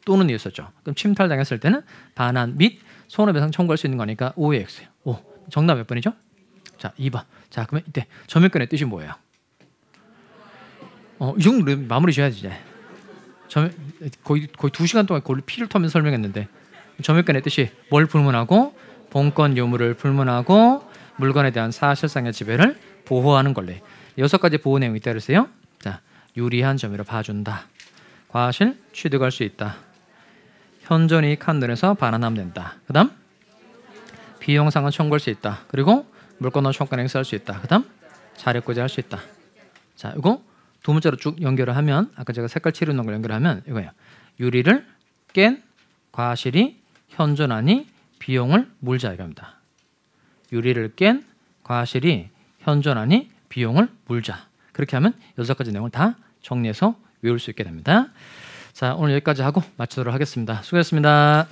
또는 이었었죠. 그럼 침탈 당했을 때는 반환 및 손해배상 청구할 수 있는 거니까 OX예요. 오, 정답 몇 번이죠? 자, 2번. 자, 그러면 이때 점유권의 뜻이 뭐예요? 이 정도 마무리 지어야지 이제. 거의 2시간 동안 거의 피를 터면서 설명했는데 점유권의 뜻이 뭘 불문하고 본권 유무를 불문하고 물건에 대한 사실상의 지배를 보호하는 권리. 6가지 보호 내용이 있다 그랬어요. 자, 유리한 점유로 봐준다. 과실 취득할 수 있다. 현존이익 한도에서 반환하면 된다. 그 다음 비용상환 청구할 수 있다. 그리고 물권원 청구권 행사할 수 있다. 그 다음 자력구제 할 수 있다. 자, 이거 두 문자로 쭉 연결을 하면 아까 제가 색깔 칠해놓은 걸 연결하면 이거예요. 유리를 깬 과실이 현존하니 비용을 물자 이겁니다. 유리를 깬 과실이 현존하니 비용을 물자. 그렇게 하면 6가지 내용을 다 정리해서 외울 수 있게 됩니다. 자, 오늘 여기까지 하고 마치도록 하겠습니다. 수고하셨습니다.